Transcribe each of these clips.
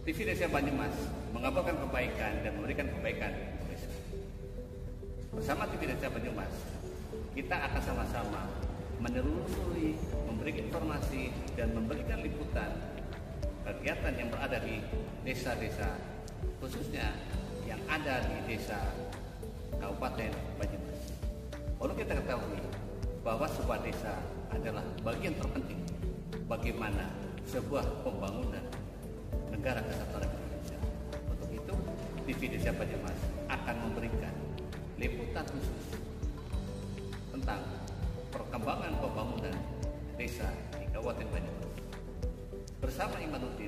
TV Desa Banyumas mengabarkan kebaikan dan memberikan kebaikan untuk desa. Bersama TV Desa Banyumas, kita akan sama-sama menelusuri, memberikan informasi dan memberikan liputan kegiatan yang berada di desa-desa, khususnya yang ada di desa Kabupaten Banyumas. Perlu kita ketahui bahwa sebuah desa adalah bagian terpenting bagaimana sebuah pembangunan negara kesatuan Indonesia. Untuk itu, TV Desa Banyumas akan memberikan liputan khusus tentang perkembangan pembangunan desa di Kabupaten Banyumas. Bersama Imanuddin.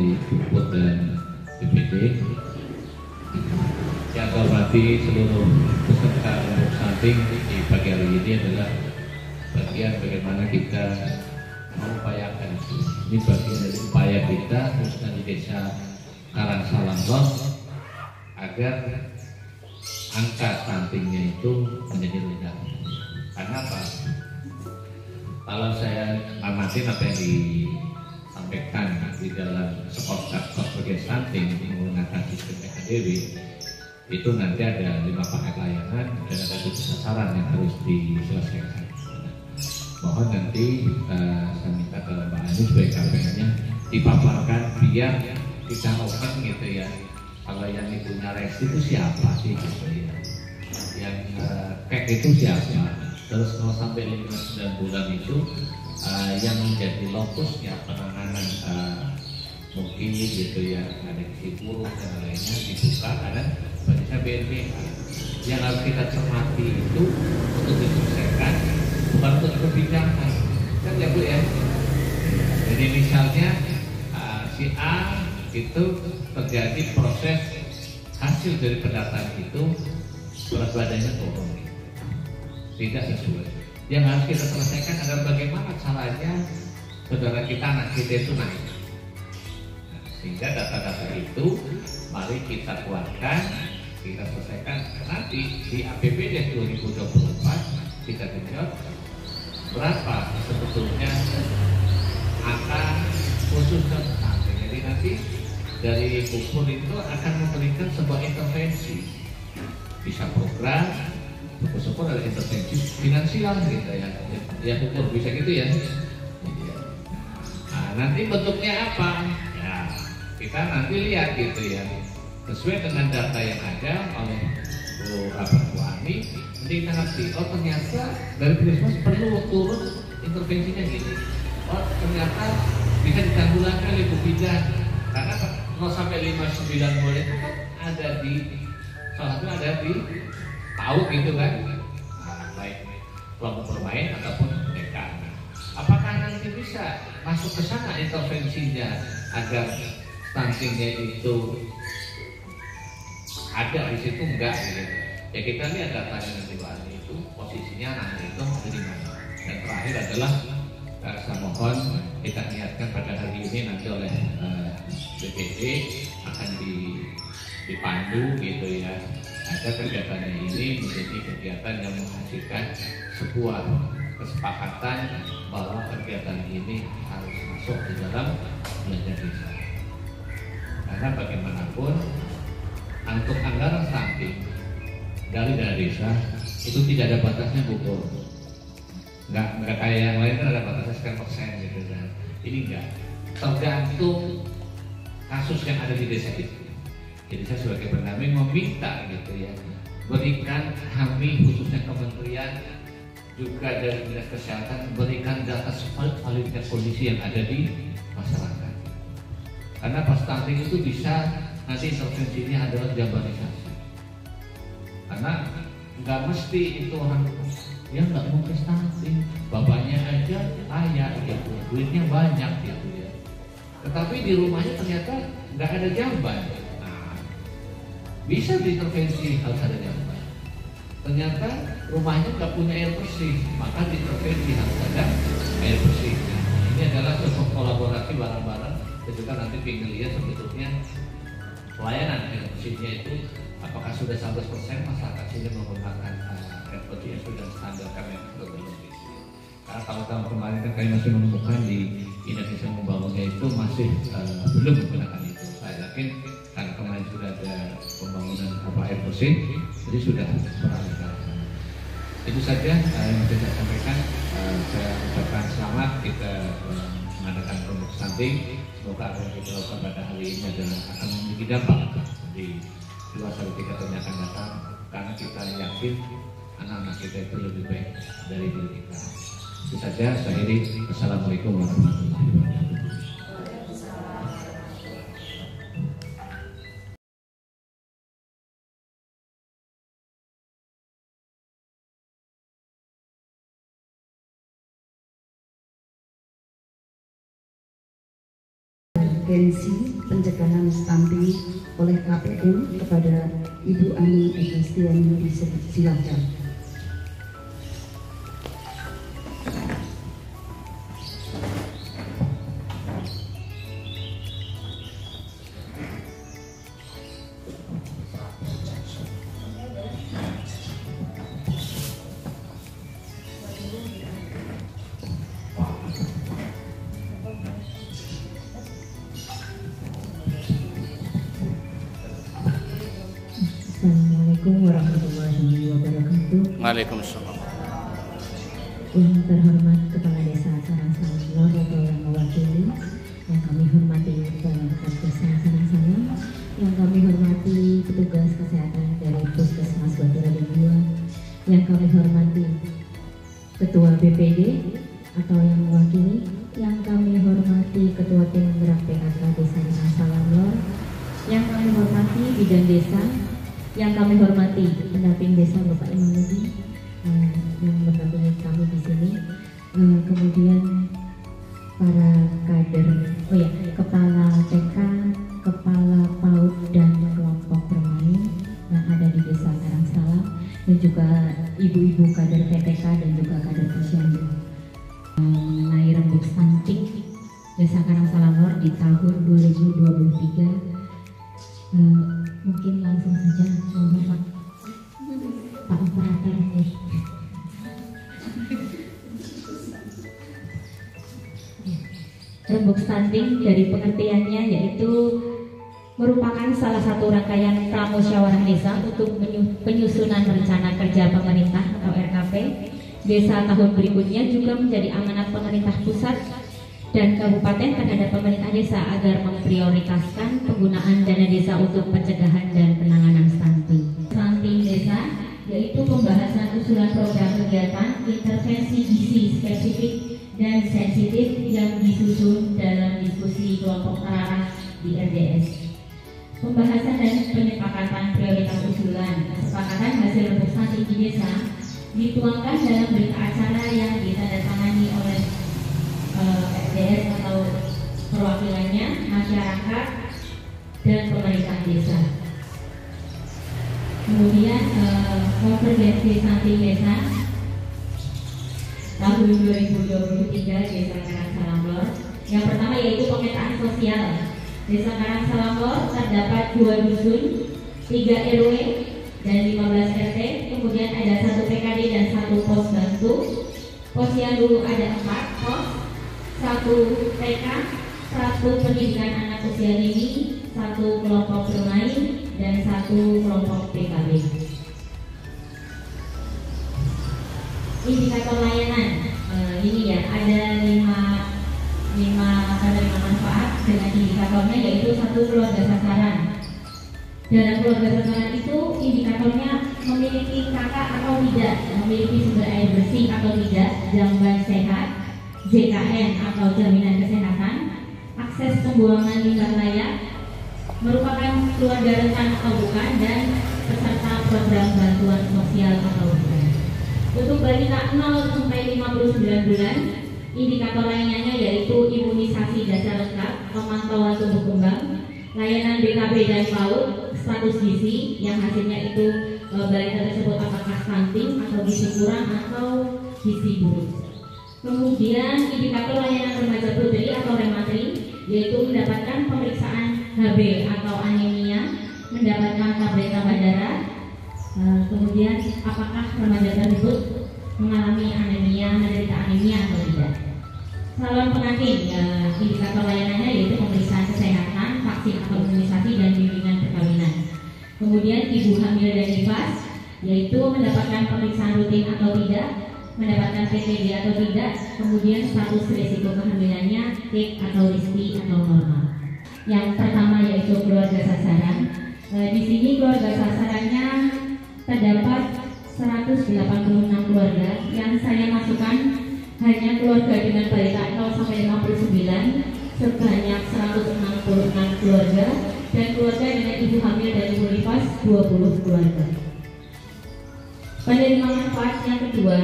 dari Buput dan BPD. Yang saya hormati seluruh peserta rembuk stunting di pagi hari ini adalah bagian bagaimana kita mengupayakan itu. Ini bagian dari upaya kita khususnya di desa Karangsalangkot agar angka stuntingnya itu menjadi rendah. Karena apa? Kalau saya amatin apa yang disampaikan di dalam sekolah sebagai stunting menggunakan sistem PHDW, itu nanti ada 5 paket layanan dan ada 7 sasaran yang harus diselesaikan. Mohon nanti saya minta ke Mbak Anies sebagai KPM-nya dipaparkan biar kita open gitu ya. Kalau yang ibunya resti itu siapa sih gitu ya? Yang kek itu siapa? Terus 0 sampai 5-9 bulan itu yang menjadi lokusnya penanganan mungkin gitu ya, ada gizi buruk dan lainnya dibuka karena bagi BNPB yang harus kita cermati itu untuk diselesaikan, bukan untuk kebijakan kan ya Bu ya. Jadi misalnya si A itu terjadi proses hasil dari pendataan itu berat badannya turun, tidak sesuai. Yang harus kita selesaikan adalah bagaimana caranya saudara kita, anak kita itu naik. Sehingga data-data itu mari kita kuatkan, kita selesaikan. Nanti di APBD 2024 kita genjot berapa sebetulnya angka khusus dan stunting. Jadi nanti dari Buput itu akan memberikan sebuah intervensi, bisa program, syukur ada intervensi finansial gitu ya, ya Buput bisa gitu ya. Nah, nanti bentuknya apa? Ya kita nanti lihat gitu ya, sesuai dengan data yang ada oleh Bu Ani. Nanti kita ngerti, oh ternyata dari Puskesmas perlu turun intervensinya gitu. Oh ternyata bisa ditanggulangi oleh Bu Bidan karena 0 sampai 5-9 bulan itu kan ada di salah satu ada di PAUD gitu kan, baik kelompok bermain ataupun mereka. Apakah nanti bisa masuk ke sana intervensinya agar stuntingnya itu ada di situ enggak gitu. Ya kita lihat datanya nanti Pak Ani itu posisinya nanti itu ada di mana. Dan terakhir adalah saya mohon kita niatkan pada hari ini nanti oleh BPD akan dipandu gitu ya, agar kegiatannya ini menjadi kegiatan yang menghasilkan sebuah kesepakatan bahwa kegiatan ini harus masuk di dalam belanja desa. Karena bagaimanapun untuk anggaran stunting dari dana desa itu tidak ada batasnya Bu. Nggak kayak yang lain kan ada batasnya sekian persen gitu kan. Ini enggak, tergantung kasus yang ada di desa itu. Jadi saya sebagai pendamping meminta gitu ya, berikan kami khususnya kementerian juga dari dinas kesehatan berikan data validitas kondisi yang ada di masyarakat. Karena pas stunting itu bisa nanti intervensinya adalah jabanisasi. Karena nggak mesti itu orang yang nggak mau ke stunting, bapaknya aja kaya gitu, duitnya banyak gitu ya. Tetapi di rumahnya ternyata nggak ada jamban. Nah, bisa diintervensi harus ada jamban. Ternyata rumahnya nggak punya air bersih, maka diintervensi harus ada air bersih. Nah, ini adalah sebuah kolaborasi bareng-bareng. Dan juga nanti ingin lihat sebetulnya pelayanan air bersihnya itu apakah sudah 100% masyarakat sini menggunakan air bersih yang sudah standar kami untuk berlebih. Karena tahun-tahun kemarin kan kami masih menemukan di Indonesia membangunnya itu masih belum menggunakan itu. Saya yakin karena kemarin sudah ada pembangunan air bersih, jadi sudah beralih ke sana. Itu saja yang bisa saya sampaikan. Saya ucapkan selamat kita mengadakan rembuk stunting. Semoga apa yang kita lakukan pada hari ini adalah akan memiliki dampak di luar hari kita yang akan datang, karena kita yakin anak-anak kita itu lebih baik dari diri kita. Itu saja, saya akhiri. Assalamualaikum warahmatullahi wabarakatuh. urgensi pencegahan stunting oleh KPM kepada Ibu Ani Agustiani silakan. Assalamualaikum warahmatullahi wabarakatuh. Waalaikumsalam. Yang terhormat Kepala Desa Sarang-Salam Lor atau yang mewakili, yang kami hormati Bapak Desa Sarang-Salam, yang kami hormati petugas kesehatan dari Puskesmas Batu-Raden 2, yang kami hormati Ketua BPD atau yang mewakili, yang kami hormati Ketua Tim Gerak PKK Desa Sarang-Salam Lor, yang kami hormati Bidan Desa, yang kami hormati pendamping desa Bapak Imanuddin yang mendampingi kami di sini, kemudian para kader, kepala TK, kepala PAUD dan kelompok bermain yang ada di desa Sarang-Salam, dan juga ibu-ibu kader PTK dan juga kader posyandu. Mengenai rembuk stunting desa Sarang-Salam Lor di tahun 2023. Mungkin langsung saja Pak Operator. Rembuk stunting dari pengertiannya yaitu merupakan salah satu rangkaian pramusyawarah desa untuk penyusunan rencana kerja pemerintah atau RKP desa tahun berikutnya, juga menjadi amanat pemerintah pusat dan kabupaten terhadap pemerintah desa agar memprioritaskan penggunaan dana desa untuk pencegahan dan penanganan stunting. Stunting desa yaitu pembahasan usulan program kegiatan intervensi gizi spesifik dan sensitif yang disusun dalam diskusi kelompok terarah di RDS. Pembahasan dan penyepakatan prioritas usulan kesepakatan hasil rembuk stunting di desa dituangkan dalam berita acara yang ditandatangani oleh RDS atau perwakilannya, masyarakat, dan pemerintah desa. Kemudian konvergensi stunting desa tahun 2023 Desa Sarang-Salam Lor. Yang pertama yaitu pemetaan sosial. Desa Sarang-Salam Lor terdapat 2 dusun, 3 RW, dan 15 RT. Kemudian ada 1 PKD dan 1 pos bantu. Posyandu ada 4 pos, 1 TK, 1 pendidikan anak usia dini, 1 kelompok bermain, dan 1 kelompok PKB. Indikator layanan, ini ya ada 5 manfaat dengan indikatornya, yaitu 1 keluarga sasaran. Dalam keluarga sasaran itu indikatornya memiliki kakak atau tidak, memiliki sumber air bersih atau tidak, jamban sehat, JKN atau jaminan kesehatan, akses pembuangan limbah layak, merupakan keluarga rentan atau bukan, dan peserta program bantuan sosial atau bukan. Untuk balita 0 sampai 59 bulan, indikator lainnya yaitu imunisasi dasar lengkap, pemantauan tumbuh kembang, layanan BKB dan PAUD, status gizi yang hasilnya itu balita tersebut apakah stunting atau gizi kurang atau gizi buruk. Kemudian indikator layanan remaja putri atau rematri yaitu mendapatkan pemeriksaan HB atau anemia, mendapatkan tablet tambah darah. Kemudian apakah remaja tersebut mengalami anemia, menderita anemia atau tidak. Calon pengantin, indikator layanannya yaitu pemeriksaan kesehatan, vaksin atau imunisasi, dan bimbingan perkawinan. Kemudian ibu hamil dan nifas yaitu mendapatkan pemeriksaan rutin atau tidak, mendapatkan PPD atau tidak, kemudian status risiko kehamilannya TIK atau RISTI atau normal. Yang pertama yaitu keluarga sasaran. Di sini keluarga sasarannya terdapat 186 keluarga yang saya masukkan hanya keluarga dengan balita 0 sampai 59 sebanyak 166 keluarga, dan keluarga dengan ibu hamil dan ibu nifas 20 keluarga. Penerima manfaat yang kedua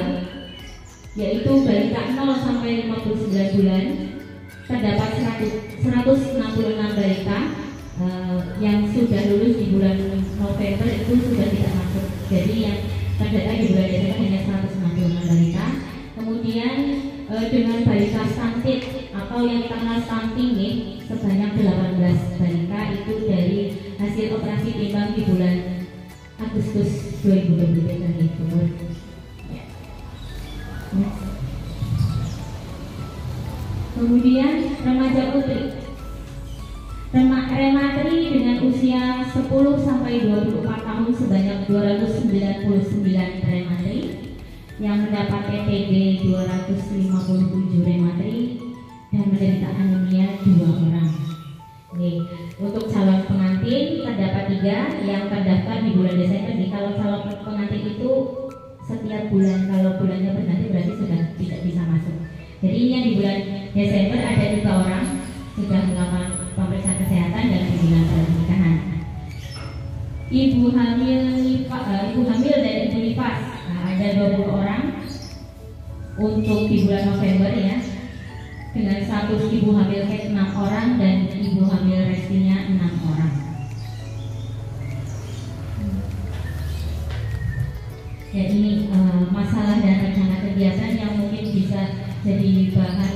yaitu balita 0 sampai 59 bulan terdapat 166 balita yang sudah lulus di bulan November itu sudah tidak masuk. Jadi yang terdata di bulan Desember hanya 166 balita. Kemudian dengan balita stunted atau yang kita kenal stunting nih sebanyak 18 balita itu dari hasil operasi timbang di bulan Agustus 2023 dari Timur. Ya. Kemudian remaja putri. Rematri dengan usia 10 sampai 24 tahun sebanyak 299 rematri yang mendapat TTD 257 rematri dan menderita anemia 2 orang. Nih, untuk calon pengantin terdapat 3 yang terdaftar di bulan Desember. Nih, kalau calon pengantin itu setiap bulan, kalau bulannya berganti berarti sudah tidak bisa masuk. Jadi ini yang di bulan Desember ada 3 orang sudah melakukan pemeriksaan kesehatan dan bimbingan pernikahan. Ibu hamil dan ibu nifas ada 20 orang untuk di bulan November ya, dengan status ibu hamil case 6 orang dan ibu hamil restinya 6 orang. Ya ini masalah dan rencana kegiatan yang mungkin bisa jadi bahan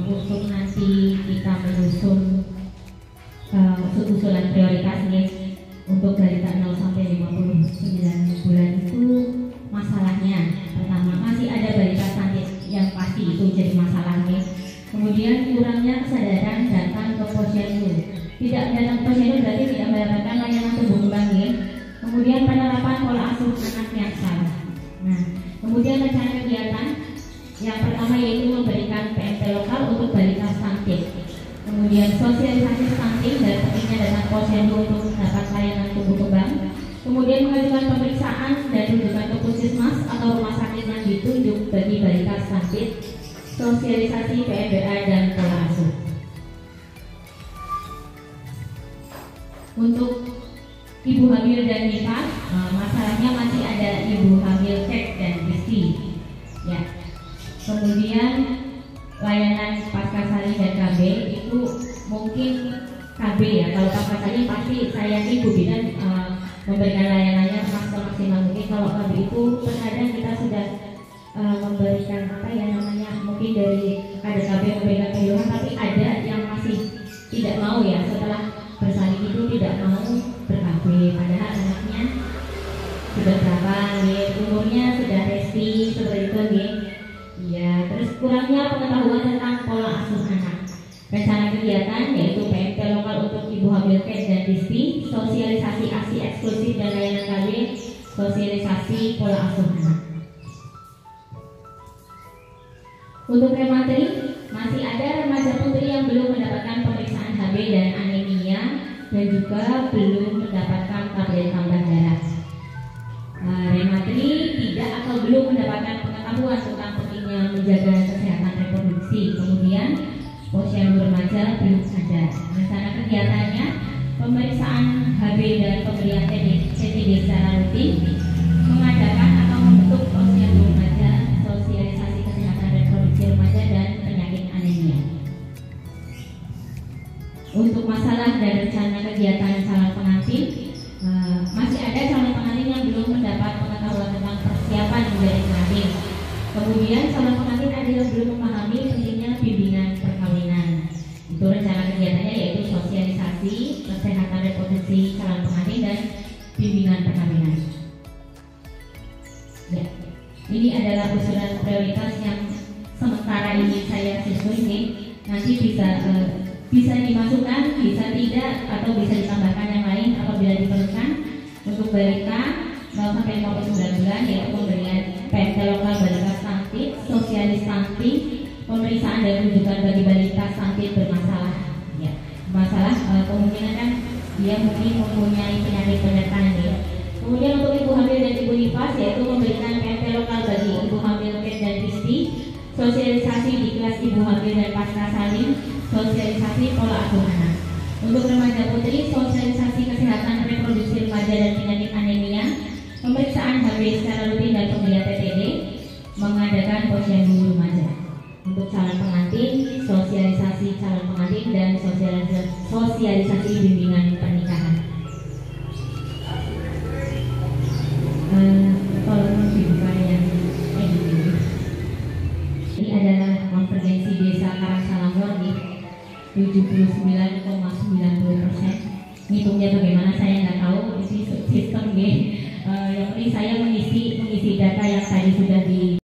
untuk nanti kita menyusun usulan prioritas nih untuk balita 0 sampai 59 bulan itu. Masalahnya pertama masih ada balita stunted yang pasti itu jadi masalahnya. Kemudian kurangnya kesadaran datang ke posyandu. Tidak datang ke posyandu berarti tidak mendapatkan layanan tumbuh kembang. Kemudian penerapan pola asuh anak yang salah. Nah, kemudian rencana kegiatan yang pertama yaitu memberikan PMT lokal untuk balita stunted. Kemudian sosialisasi stunting dan pentingnya datang posyandu untuk mendapat layanan tumbuh kembang. Kemudian mengajukan pemeriksaan dan rujukan ke puskesmas atau rumah sakit yang ditunjuk bagi balita stunted. Sosialisasi PMBA dan pola asuh. Untuk ibu hamil dan nifas, masalahnya masih ada ibu hamil cek dan disti. Ya. Kemudian layanan paskasari dan KB itu mungkin KB ya. Kalau paskasari pasti saya ibu bidan memberikan layanannya maksimal mungkin. Kalau KB itu terkadang kita sudah memberikan apa ya namanya, mungkin dari kader KB memberikan penyuluhan, tapi ada yang masih tidak mau ya, setelah bersalin itu tidak mau ber-KB, padahal anaknya sudah berapa nih, umurnya sudah resti seperti itu nih. Ya, terus kurangnya pengetahuan tentang pola asuh anak. Rencana kegiatan yaitu PMT lokal untuk ibu hamil case dan disti, sosialisasi aksi eksklusif dan layanan KB, sosialisasi pola asuh anak. Untuk rematri, masih ada remaja putri yang belum mendapatkan pemeriksaan HB dan anemia dan juga belum mendapatkan tablet tambah darah. Rematri tidak atau belum mendapatkan pengetahuan tentang pentingnya menjaga kesehatan reproduksi. Kemudian posyandu remaja belum ada. Rencana kegiatannya pemeriksaan HB dan pemberian CTD secara rutin, mengadakan atau membentuk posyandu remaja, sosialisasi kesehatan reproduksi remaja dan penyakit anemia. Untuk masalah dan rencana kegiatan calon pengantin, masih ada calon pengantin yang belum mendapat pengetahuan tentang persiapan menjadi pengantin. Kemudian calon pengantin ada yang belum memahami pentingnya bimbingan perkawinan. Itu rencana kegiatannya yaitu sosialisasi kesehatan reproduksi calon pengantin dan bimbingan perkawinan. Ya, ini adalah usulan prioritas yang sementara ini saya susun nih. Nanti bisa dimasukkan, bisa tidak, atau bisa ditambahkan yang lain apabila diperlukan. Untuk balita 0 sampai 59 bulan yaitu pemberian PMT lokal balita stunted, sosialis stunting, pemeriksaan dan rujukan bagi balita stunted bermasalah. Ya, masalah kemungkinan kan dia mungkin mempunyai penyakit penyertaan ya. Kemudian untuk ibu hamil dan ibu nifas yaitu memberikan PMT lokal bagi ibu hamil case dan disti, sosialisasi di kelas ibu hamil dan pasca salin, sosialisasi pola asuh anak. Untuk remaja putri, sosialisasi kesehatan reproduksi remaja dan penyakit anemia, pemeriksaan HB secara rutin dan pemberian TTD, mengadakan posyandu remaja. Untuk calon pengantin, sosialisasi informasi calon pengantin dan sosialisasi bimbingan pernikahan. Tolong dibuka yang ini adalah konvergensi desa Karangsalangor di 79,90%. Ngitungnya bagaimana saya nggak tahu, ini sistem yang penting saya mengisi data yang tadi sudah di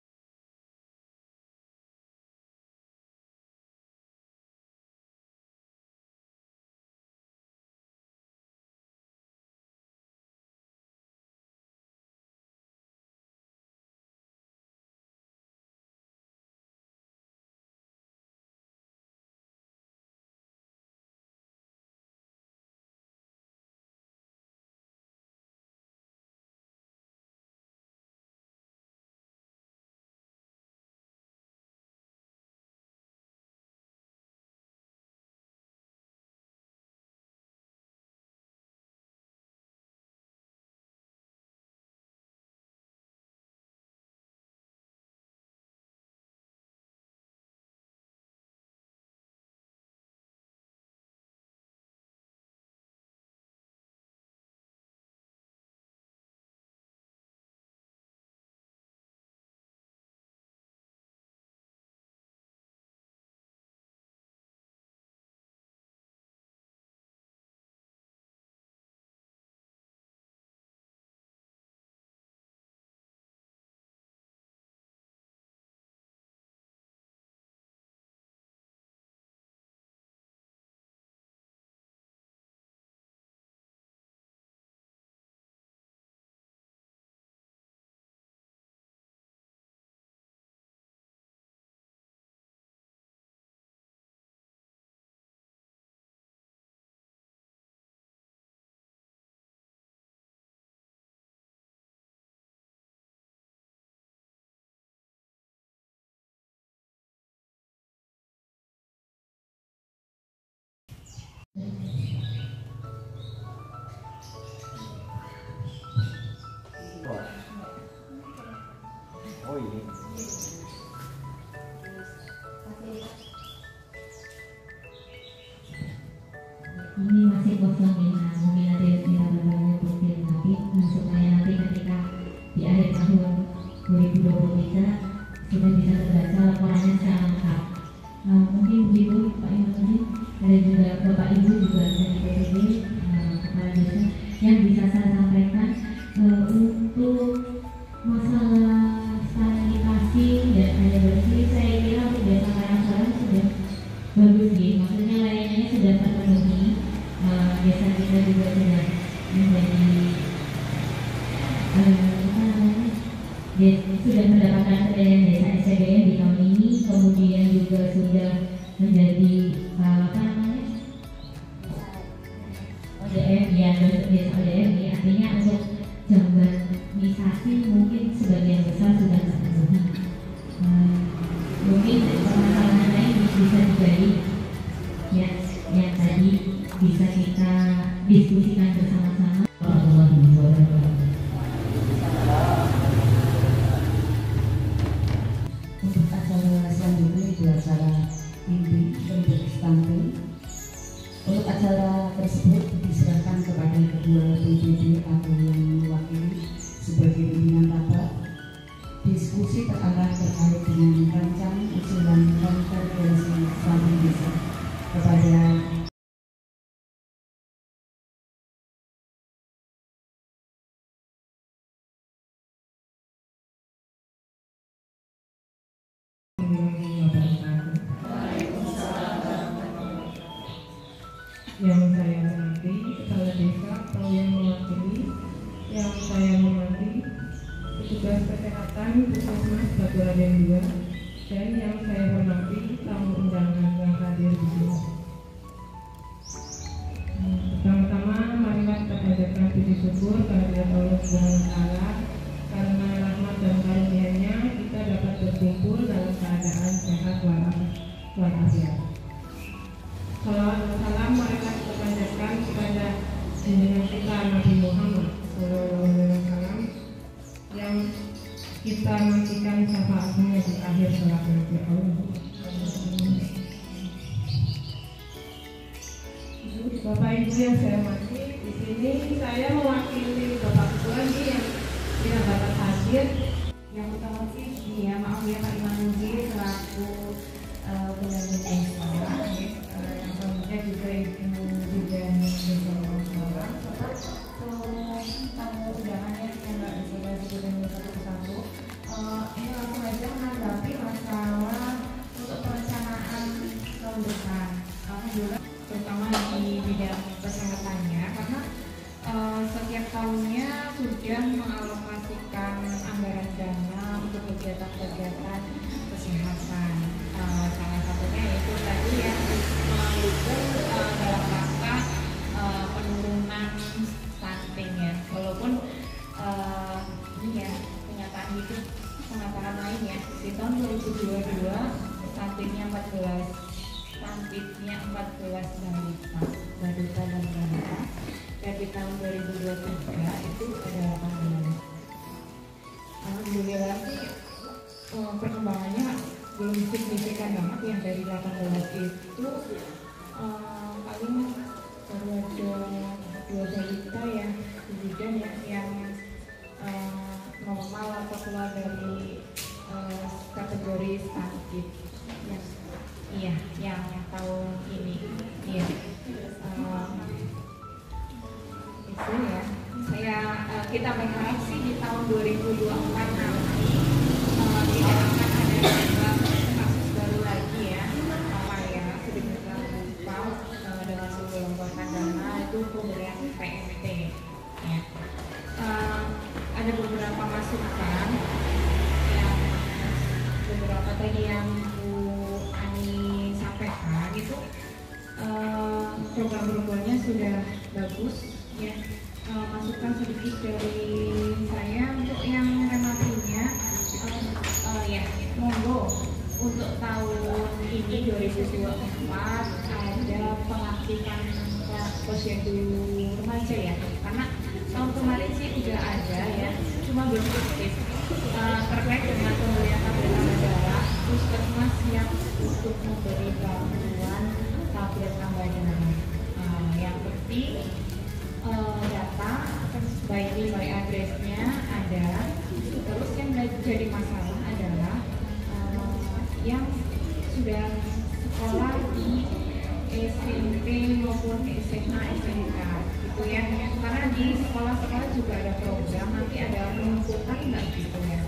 Oh ini. Ini masih kosong ya, mungkin nanti kita berbagi profil tapi supaya nanti ketika di akhir tahun 2023 sudah bisa terbaca laporannya secara lengkap. Mungkin begitu Pak Ibu dan juga Bapak Ibu juga dari PPD kepala desa yang bisa saya sampaikan untuk masalah sanitasi dan air bersih. Saya kira untuk desa Karangsalang sudah bagus sih, maksudnya layanannya sudah terpenuhi. Desa kita juga sudah menjadi sudah mendapatkan penilaian desa SCBM di tahun ini, kemudian juga sudah menjadi ODM ya, desa ODM ya, artinya untuk jambamisasi mungkin sebagian besar sudah terpenuhi. Mungkin permasalahan lain bisa digali ya, yang tadi bisa kita diskusikan bersama-sama. Untuk acara selanjutnya itu acara inti untuk stunting. Untuk acara tersebut diserahkan kepada kedua PPD atau yang mewakili sebagai pimpinan rapat. Diskusi terarah terkait dengan rancang usulan konvergensi stunting desa kepada yang saya hormati kepala desa atau yang mewakili, yang saya hormati petugas kesehatan Puskesmas Baturaden 2, dan yang saya hormati tamu undangan yang hadir di sini. Pertama-tama marilah kita panjatkan puji syukur kehadirat Allah Subhanahu wa Ta'ala, karena rahmat dan karunia-Nya kita dapat berkumpul dalam keadaan sehat walafiat. Salawat dan salam marilah kita panjatkan kepada junjungan kita Nabi Muhammad SAW yang kita nantikan syafaatnya di akhir salat nanti. Bapak Ibu yang saya hormati, di sini saya mewakili Bapak Ketua ini yang tidak dapat hadir. Yang utama sih, ya maaf ya Pak Imanuddin selaku pendamping desa, yang selanjutnya juga Ibu Bidan Desa Lorong tamu undangannya yang nggak bisa disebutin satu persatu. Ini langsung aja menanggapi masalah untuk perencanaan tahun depan. Alhamdulillah, terutama di bidang kesehatannya, karena setiap tahunnya sudah mengalokasikan anggaran dana untuk kegiatan-kegiatan kesehatan. Salah satunya yaitu tadi yang mendukung dalam rangka penurunan stunting ya. Walaupun ini ya kenyataan hidup pengatakan lain ya. Di tahun 2022 stuntingnya 14 balita dan balita. Dan di tahun 2023 itu ada 18. Alhamdulillah sih perkembangannya belum signifikan banget. Yang dari 18 itu paling baru ada 2 balita ya kemudian yang normal atau keluar dari kategori stunting yang tahun ini itu ya kita berharap sih di tahun 2024 nanti tidak akan ada kasus baru lagi ya sedemikian rupa dengan menggelontorkan dana itu pemberian PMT ya. Ada beberapa masukan yang beberapa tadi yang Bu Ani sampaikan itu program-programnya sudah bagus ya. Masukan sedikit dari saya untuk yang rematinya ya monggo untuk tahun ini 2024 ada pengaktifan posyandu remaja ya, karena tahun kemarin sih udah ada ya, cuma belum aktif terkait dengan pemberian tablet darah puskesmas yang untuk memberi bantuan tablet tambahan darah. Yang penting data by name by address-nya ada. Terus yang jadi masalah adalah yang sudah sekolah di SMP maupun SMA SMK gitu ya, karena di sekolah-sekolah juga ada program, nanti ada penumpukan nggak gitu ya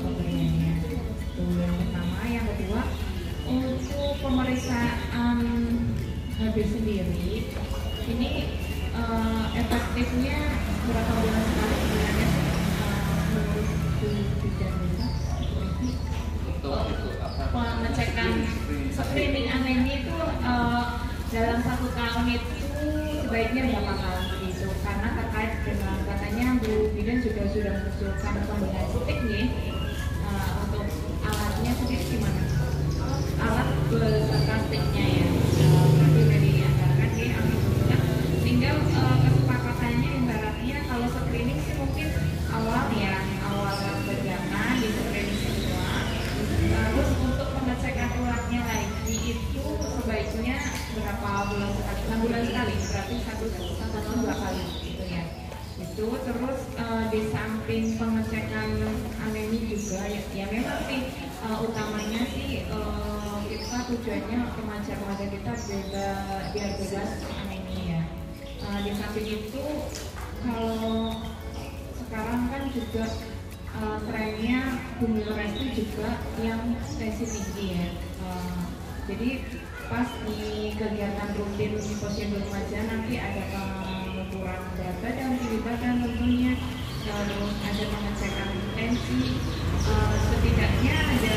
pemberiannya. Itu yang pertama. Yang kedua, untuk pemeriksaan HB sendiri ini efektifnya berapa bulan sekali sebenarnya menurut Bidan Desa? Pengecekan screening anemia itu dalam 1 tahun itu sebaiknya berapa kali begitu, karena terkait dengan katanya Bu Bidan sudah mengusulkan kombinasi teknik untuk alatnya sendiri gimana? Alat beserta sticknya ya, berarti sudah dianggarkan ya, alhamdulillah. Tinggal kesepakatannya ibaratnya kalau screening sih mungkin awal berjalan di screening semua. Terus untuk pengecekan ulatnya lagi itu sebaiknya berapa bulan sekali? 6 bulan sekali, berarti satu tahun 2 kali gitu ya. Itu terus di samping pengecekan anemi juga ya memang sih utamanya sih kita tujuannya remaja-remaja kita biar bebas anemi ya. Di samping itu kalau sekarang kan juga trennya bumil resi juga yang tensi tinggi ya. Jadi pas di kegiatan rutin di posyandu remaja nanti ada pengukuran berat badan, tinggi badan tentunya, terus ada pengecekan tensi. Setidaknya ada,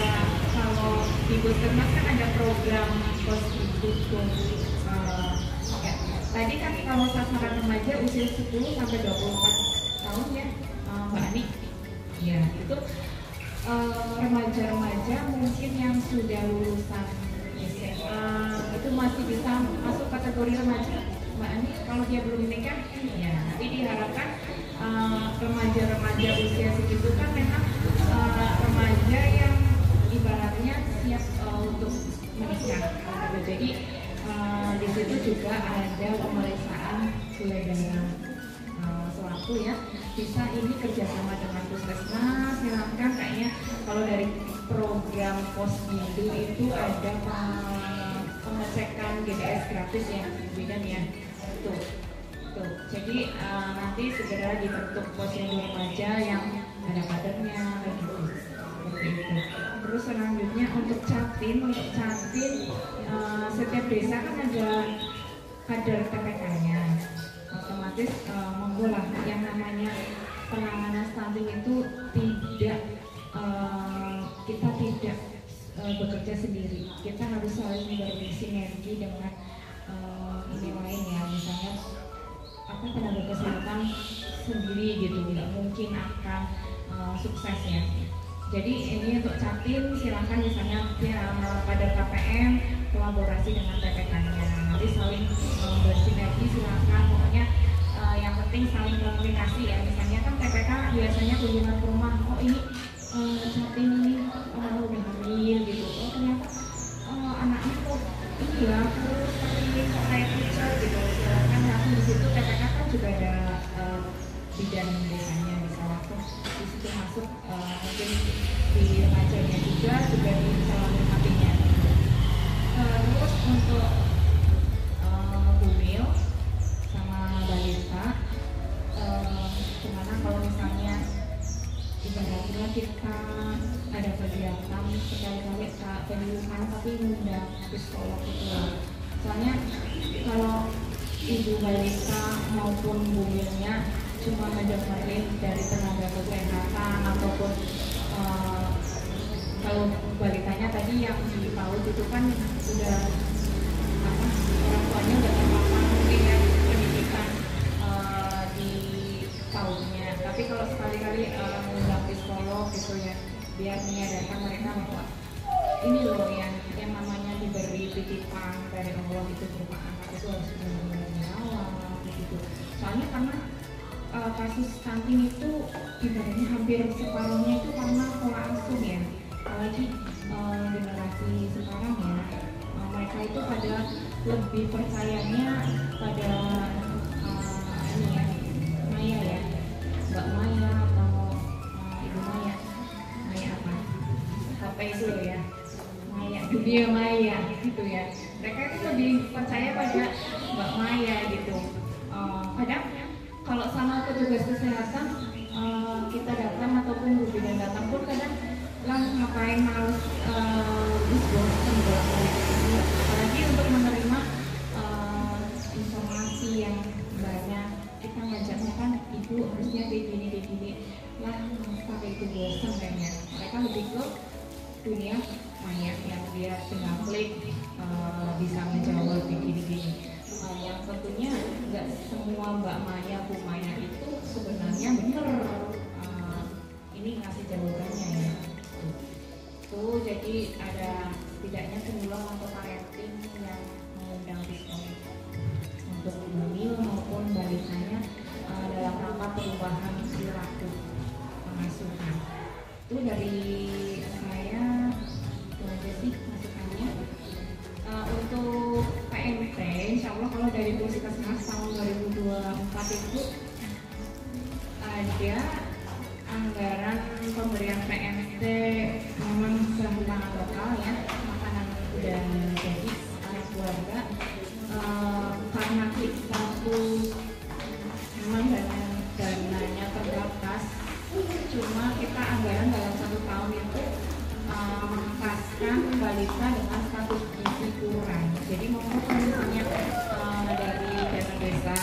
kalau di puskesmas kan ada program posyandu. Tadi kan kalau sasaran remaja usia 10 sampai 24 tahun ya Mbak Ani. Ya, itu remaja-remaja mungkin yang sudah lulusan SMA itu masih bisa masuk kategori remaja Mbak Ani. Kalau dia belum menikah, ya nanti diharapkan remaja-remaja usia segitu kan memang remaja yang ibaratnya siap untuk menikah. Jadi di situ juga ada pemeriksaan gula darah. Sewaktu ya, bisa ini kerjasama dengan puskesmas. Silahkan, kayaknya kalau dari program Posyandu itu ada pengecekan GDS gratis ya, bidan ya. Tuh. Jadi nanti segera dibentuk Posyandu remaja yang ada kadernya gitu. Terus selanjutnya untuk Capim, setiap desa kan ada kader TPK-nya. Otomatis monggo lah, yang namanya penanganan stunting itu tidak kita tidak bekerja sendiri. Kita harus saling bersinergi dengan ini lain ya, misalnya tenaga kesehatan sendiri gitu, nggak mungkin akan sukses ya. Jadi ini untuk Capim, silakan misalnya pada KPM kolaborasi dengan TPK-nya, nanti saling bersinergi, silakan. Pokoknya yang penting saling komunikasi ya. Misalnya kan TPK biasanya kunjungan ke rumah, oh ini Capim ini udah hamil gitu, oh ternyata anaknya kok ini ya seperti kok kayak teacher gitu. Silakan langsung di situ. TPK kan juga ada bidan desanya, bisa langsung di situ masuk, mungkin di remajanya juga di calon hatinya. Terus untuk bumil sama balita, gimana kalau misalnya ibaratnya kita ada kegiatan sekali-kali penyuluhan tapi ngundang psikolog itu. Soalnya kalau ibu balita maupun bumilnya cuma mendengarin dari tenaga kesehatan ataupun kalau balitanya tadi yang di PAUD itu kan udah orang tuanya udah terpapar mungkin ya pendidikan di PAUD-nya. Tapi kalau sekali-kali mengundang psikolog gitu ya, biar menyadarkan mereka bahwa ini loh yang namanya diberi titipan dari Allah itu berupa anak itu harus benar-benar dirawat gitu. Soalnya karena kasus stunting itu ibaratnya hampir separuhnya itu karena pola asuh ya. Apalagi generasi sekarang ya, mereka itu pada lebih percayanya pada ini ya, Maya ya, Mbak Maya atau Ibu Maya apa? Apa itu ya? Maya, dunia Maya gitu ya. Mereka itu lebih percaya pada Mbak Maya gitu. Kadang kalau sama petugas kesehatan kita datang ataupun Bu Bidan datang pun kadang lah ngapain harus bosan bolak-balik ini, apalagi untuk menerima informasi yang banyak. Kita ngajaknya kan ibu harusnya kayak gini lah, sampai itu bosan kayaknya. Mereka lebih ke dunia maya yang dia tinggal klik bisa menjawab gini. Yang tentunya nggak semua Mbak Maya, Bu Maya itu sebenarnya benar ini ngasih jawabannya ya. Tuh, jadi ada tidaknya penyuluh atau parenting yang mengundang psikolog untuk bumil maupun balitanya dalam rangka perubahan perilaku pengasuhan. Itu dari saya, itu aja sih masukannya. Untuk PMT, insya Allah kalau dari Puskesmas tahun 2024 itu ada anggaran pemberian PMT memang bahan lokal ya, makanan udah jadi makanan keluarga. Karena kita tuh memang dananya terbatas, cuma kita anggaran dalam 1 tahun itu mengangkaskan balita dengan status gizi kurang. Jadi mohon misalnya dari dana desa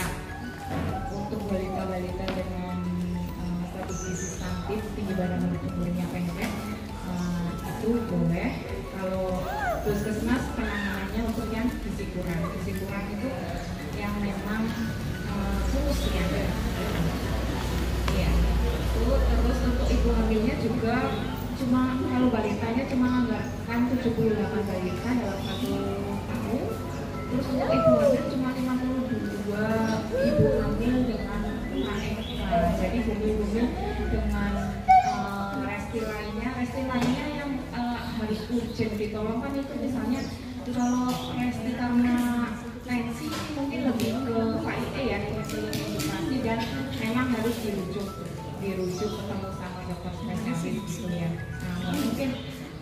untuk balita-balita dengan status gizi stunting tinggi badan bertumbuhnya pendek itu boleh. Kalau puskesmas penanganannya untuk yang gizi kurang. Gizi kurang itu yang memang khusus ya. Iya. Terus untuk ibu hamilnya juga cuma kalau balitanya cuma anggarkan 78 balita dalam 1 tahun. Terus untuk ibu hamil cuma 52 ibu hamil dengan HMK. Jadi bumil-bumil dengan resti lainnya yang harus urgent ditolong kan itu misalnya Kalau resti karena tensi mungkin lebih ke KIE ya, konseling edukasi, dan memang harus dirujuk ketemu sama dokter spesialis gitu ya. Nah, mungkin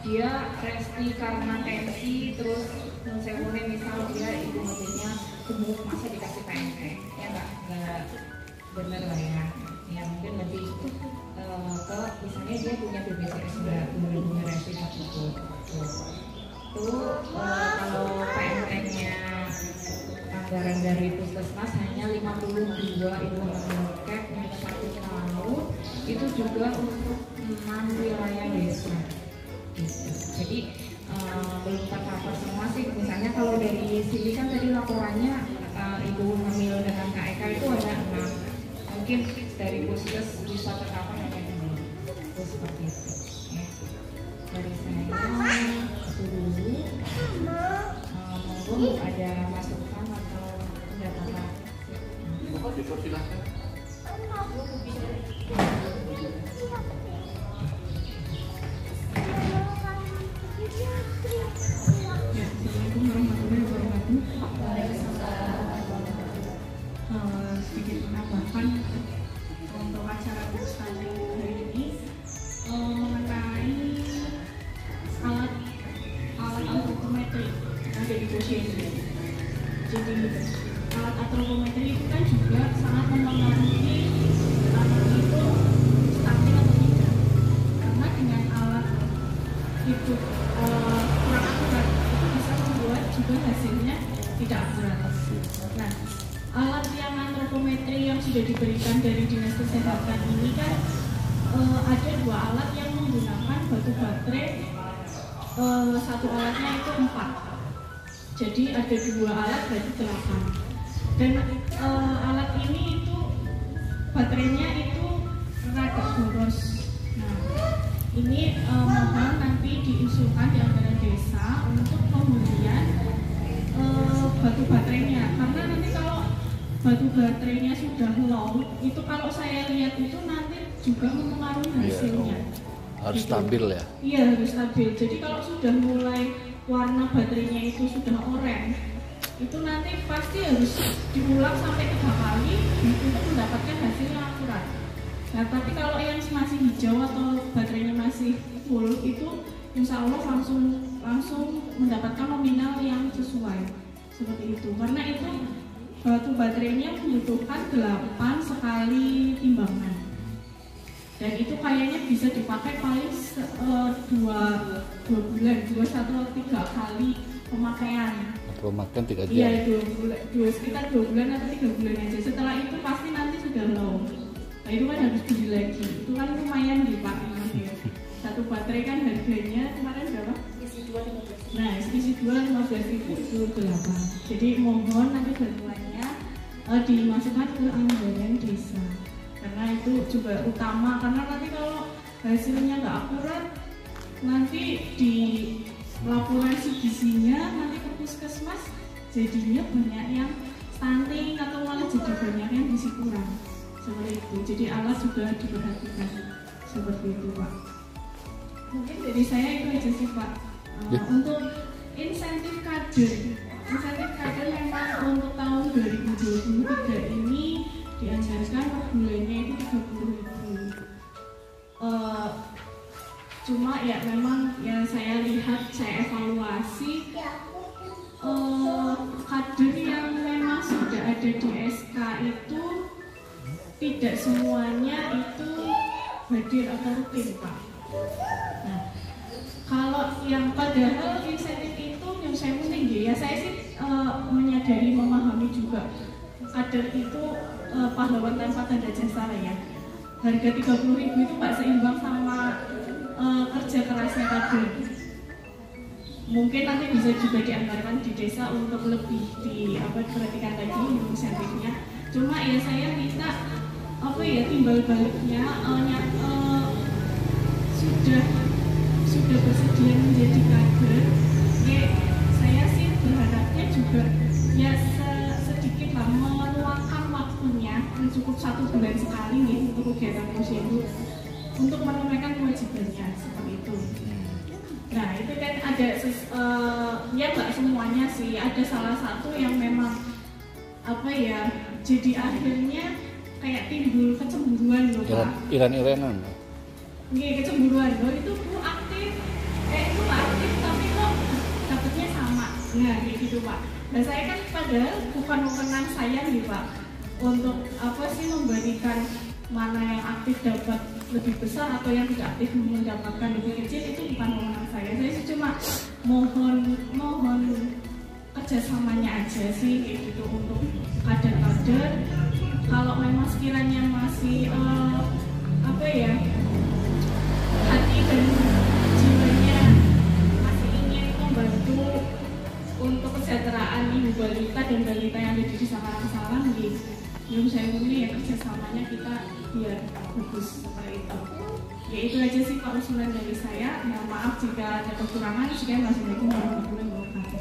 dia resti karena tensi, terus sewune misal dia ibu mobilnya gemuk masa dikasih PNE, ya nggak bener lah ya. Ya mungkin lebih ke misalnya dia punya BPJS nggak punya resti tersebut. Kalau PNE-nya anggaran dari puskesmas hanya 52 cap untuk 1 tahun, itu juga untuk 6 wilayah desa. Jadi belum tercover semua sih. Misalnya kalau dari sini kan tadi laporannya ibu hamil dengan KEK itu ada 6, mungkin dari puskes bisa tercover hanya 2. Terus seperti itu ya. Dari saya itu dulu. Monggo ada masukan atau pendapatan. Monggo dipersilakan. Assalamualaikum warahmatullahi wabarakatuh. Sedikit menambahkan untuk acara Bustani hari ini mengenai alat antropometri yang ada di posisi. Jadi alat antropometri itu kan juga sangat mempengaruhi anak itu stunting atau tidak. Karena dengan alat itu kurang akurat, itu bisa membuat juga hasilnya tidak akurat. Nah, alat yang antropometri yang sudah diberikan dari Dinas Kesehatan ini kan ada 2 alat yang menggunakan batu baterai, satu alatnya itu 4. Jadi ada 2 alat berarti 8. Dan alat ini itu baterainya itu rada boros. Nah, ini mohon nanti diusulkan di anggaran desa untuk pembelian batu baterainya, karena nanti kalau batu baterainya sudah low, itu kalau saya lihat itu nanti juga mempengaruhi hasilnya. Harus gitu. Stabil ya? Iya, harus stabil. Jadi kalau sudah mulai warna baterainya itu sudah oranye, itu nanti pasti harus diulang sampai 3 kali untuk mendapatkan hasil yang akurat. Nah, tapi kalau yang masih hijau atau baterainya masih full, itu insya Allah langsung mendapatkan nominal yang sesuai seperti itu. Karena itu batu baterainya membutuhkan 8 sekali timbangan, dan itu kayaknya bisa dipakai paling 2 bulan, 1 atau 3 kali pemakaian. Pemakaian 3 jam. Iya, sekitar 2 bulan atau 3 bulan aja. Setelah itu pasti nanti sudah low. Nah, itu kan harus beli lagi. Itu kan lumayan nih Pak. Satu baterai kan harganya kemarin berapa? Isi 2 15. Nah, isi 2 15.000 itu 8. Jadi mohon nanti bantuannya dimasukkan ke anggaran desa. Karena itu juga utama, karena nanti kalau hasilnya nggak akurat, nanti di laporan gizinya nanti ke puskesmas jadinya banyak yang stunting atau malah jadi banyak yang gizi kurang seperti itu. Jadi alat juga diperhatikan seperti itu Pak. Mungkin dari saya itu aja sih Pak. Untuk insentif kader memang untuk tahun 2023 ini dianggarkan per bulannya itu 30.000. Cuma ya memang yang saya lihat, saya evaluasi kader yang memang sudah ada di SK itu tidak semuanya itu hadir atau rutin Pak. Nah, kalau yang padahal insentif itu yang saya tinggi ya, saya sih menyadari, memahami juga kader itu pahlawan tanpa tanda jasa ya. Harga 30.000 itu Pak seimbang sama kerja kerasnya kader. Mungkin nanti bisa juga dianggarkan di desa untuk lebih diperhatikan lagi insentifnya. Cuma ya saya minta timbal baliknya sudah bersedia menjadi kader. Ya saya sih berharapnya juga ya sedikit lah meluangkan waktunya, cukup 1 bulan sekali nih untuk kegiatan posyandu untuk menunaikan kewajibannya seperti itu. Nah itu tapi kan ada ya nggak semuanya sih, ada salah satu yang memang apa ya, jadi akhirnya kayak timbul kecemburuan loh Pak. Iran-iranan. Iya, kecemburuan loh, itu Bu aktif, itu nggak aktif tapi kok dapetnya sama. Nah kayak gitu Pak. Nah saya kan padahal bukan wewenang saya nih Pak untuk apa sih membandingkan mana yang aktif dapat lebih besar atau yang tidak aktif mendapatkan lebih kecil, itu bukan wewenang saya. Saya sih cuma mohon kerjasamanya aja sih kayak gitu untuk kader-kader. Kalau memang sekiranya masih apa ya, hati dan jiwanya masih ingin membantu untuk kesejahteraan ibu balita dan balita yang ada di Samarang gitu. Yang saya ini ya kerjasamanya kita biar bagus seperti itu. Ya itu aja sih Pak usulan dari saya. Mohon maaf jika ada kekurangan. Sekian, wassalamualaikum warahmatullahi wabarakatuh.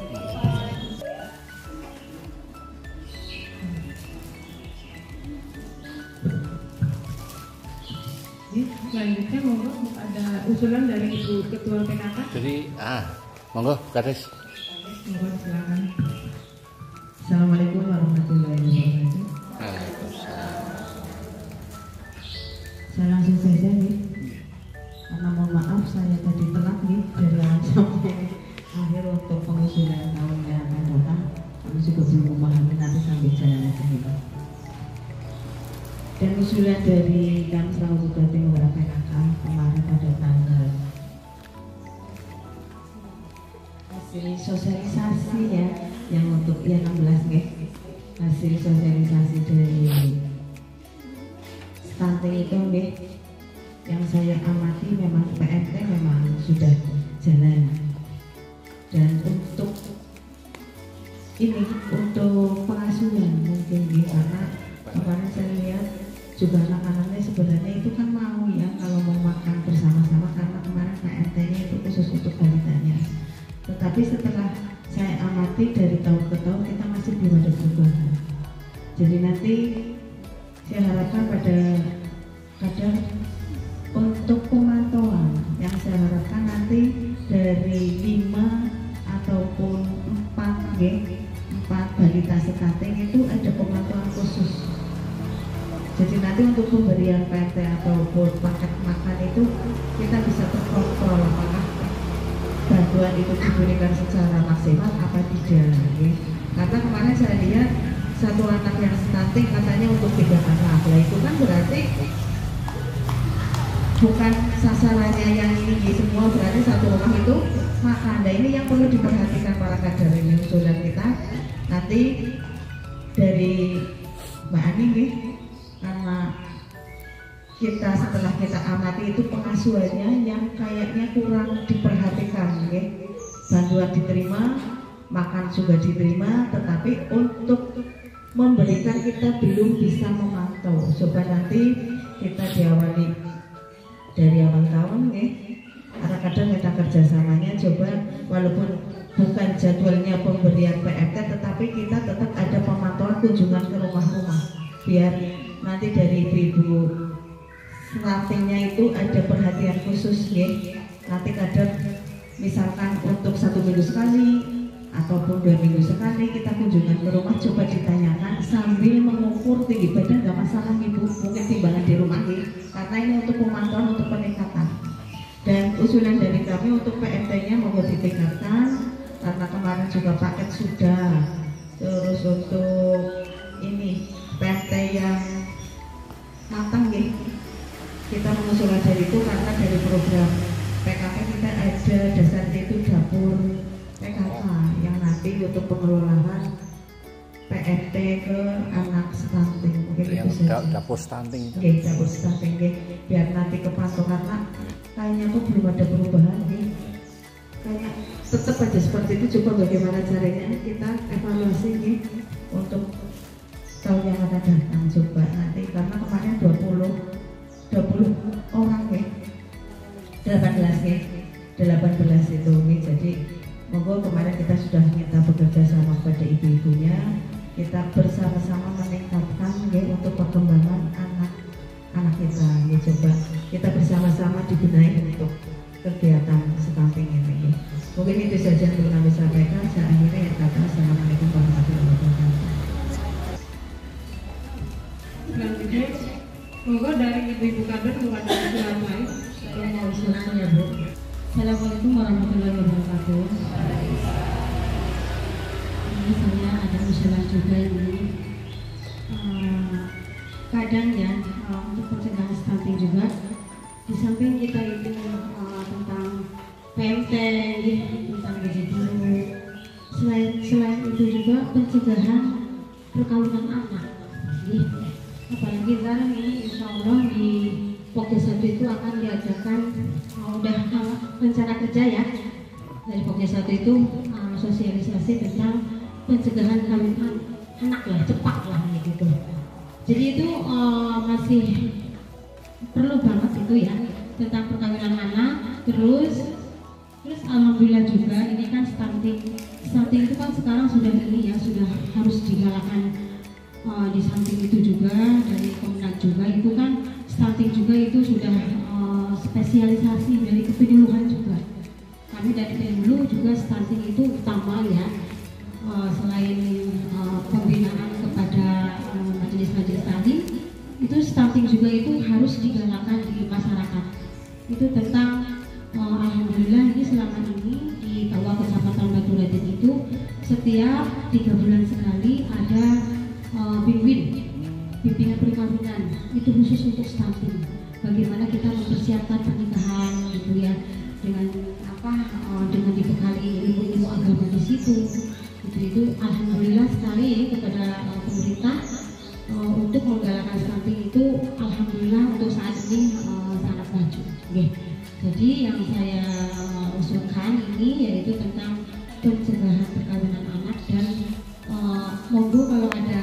Selanjutnya monggo ada usulan dari Ibu Ketua PKK. Jadi monggo Kades. Monggo silakan. Assalamualaikum warahmatullahi wabarakatuh. Saya langsung saja nih, karena mohon maaf saya tadi telat nih dari awal sampai akhir untuk pengusulan tahun yang akan datang. Kami juga belum memahami, nanti sambil jalan aja nih. Dan usulan dari kami selalu juga Timur PKK kemarin pada tanggal hasil sosialisasi ya, yang untuk ya 16 nih, hasil sosialisasi dari stunting itu nih, yang saya amati memang PMT memang sudah jalan. Dan untuk ini untuk pengasuhan mungkin nih, karena kemarin saya lihat juga anak-anaknya sebenarnya itu kan mau ya kalau mau makan bersama-sama, karena kemarin PMT-nya itu khusus untuk balitanya. Tetapi setelah saya amati dari tahun ke tahun kita masih belum ada perubahan. Jadi nanti saya harapkan pada kadang untuk pemantauan yang saya harapkan nanti dari 5 ataupun 4 balita stunting itu ada pemantauan khusus. Jadi nanti untuk pemberian PT ataupun paket makan itu kita bisa terkontrol apakah bantuan itu diberikan secara maksimal apa tidak ya. Karena kemarin saya lihat satu anak yang stunting katanya untuk 3 anak, lah itu kan berarti bukan sasarannya yang ini semua, berarti satu rumah itu makan. Nah ini yang perlu diperhatikan para kader ini, usulan kita nanti dari Mbak Ani nih, karena kita setelah kita amati itu pengasuhannya yang kayaknya kurang diperhatikan ya. Bantuan diterima, makan juga diterima, tetapi untuk memberikan kita belum bisa memantau. Coba nanti kita diawali dari awal tahun ya, kadang-kadang kita kerjasamanya coba walaupun bukan jadwalnya pemberian PMT, tetapi kita tetap ada pemantauan kunjungan ke rumah-rumah biar nanti dari ibu-ibu stuntingnya itu ada perhatian khusus ya. Nanti kadang misalkan untuk 1 minggu sekali ataupun 2 minggu sekali kita kunjungan ke rumah, coba ditanyakan sambil mengukur tinggi badan, nggak masalah ibu, mungkin timbangan di rumah nih, karena ini untuk pemantauan untuk peningkatan. Dan usulan dari kami untuk PMT-nya mau ditingkatkan karena kemarin juga paket sudah. Terus untuk ini PMT yang matang nih, kita mengusulkan dari itu karena dari program PKK kita ada dasarnya itu dapur PKK yang nanti untuk pengelolaan PMT ke anak stunting, mungkin yang itu saja. dapur stunting itu. Oke, dapur stunting biar nanti kepantau, karena kayaknya kok belum ada perubahan nih. Kayak tetap aja seperti itu. Coba bagaimana caranya kita evaluasi nih untuk tahun yang akan datang. Coba nanti karena kemarin 20 orang ya, 18 ya, 18 itu nih. Jadi monggo kemarin kita sudah minta bekerja sama pada ibu-ibunya, kita bersama-sama meningkatkan ya untuk perkembangan anak kita ya. Coba kita bersama-sama dibenahi untuk kegiatan stunting ini ya. Mungkin itu saja yang perlu kami sampaikan. Saya akhirnya ya kata Assalamualaikum warahmatullahi wabarakatuh. Selanjutnya, monggo dari ibu-ibu kader kepada usulan lain. Saya mau usulan ya Bu. Assalamualaikum warahmatullahi wabarakatuh. Ini saya ada usulan juga ini. Kadang ya untuk pencegahan stunting juga, di samping kita itu tentang PMT, tentang gizi buruk, selain itu juga pencegahan perkawinan anak. Apalagi sekarang ini insya Allah di Pokja 1 itu akan diajarkan udah rencana kerja ya dari Pokja 1 itu sosialisasi tentang pencegahan kawin anak lah, cepat lah gitu. Jadi itu masih perlu banget itu ya tentang perkawinan anak. Terus alhamdulillah juga ini kan stunting itu kan sekarang sudah ini ya sudah harus digalakkan. Di samping itu juga dari Kemenag juga itu kan stunting juga itu sudah spesialisasi dari kepenyuluhan juga. Kami dari Kemenlu juga stunting itu utama ya. Selain pembinaan kepada majelis-majelis taklim, itu stunting juga itu harus digalakkan di masyarakat. Itu tentang alhamdulillah ini selama ini di Kawah Kecamatan Batu Raden itu setiap 3 bulan sekali ada bimbingan perkawinan itu khusus untuk stunting. Bagaimana kita mempersiapkan pernikahan gitu ya dengan dengan dibekali ilmu-ilmu agama di situ. Itu alhamdulillah sekali kepada pemerintah untuk menggalakkan stunting itu alhamdulillah untuk saat ini sangat maju. Okay. Jadi yang saya usulkan ini yaitu tentang pencegahan perkawinan anak dan monggo kalau ada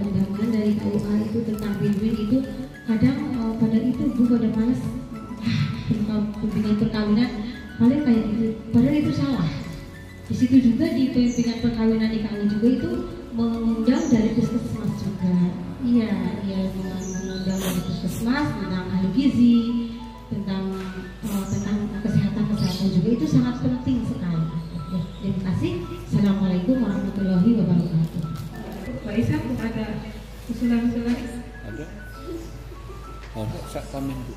undangan dari KUA itu tentang win-win itu kadang pada itu Bu pada malas pembinaan perkawinan paling kayak gitu, padahal itu salah. Di situ juga di pembinaan perkawinan di kami juga itu mengundang dari puskesmas juga. Iya mengundang dari puskesmas tentang ahli gizi, tentang kesehatan juga itu sangat penting sekali. Ya, terima kasih. Assalamualaikum warahmatullahi wabarakatuh. Pak Isa, ada usulan-usulan? Ada. Saya komen Bu.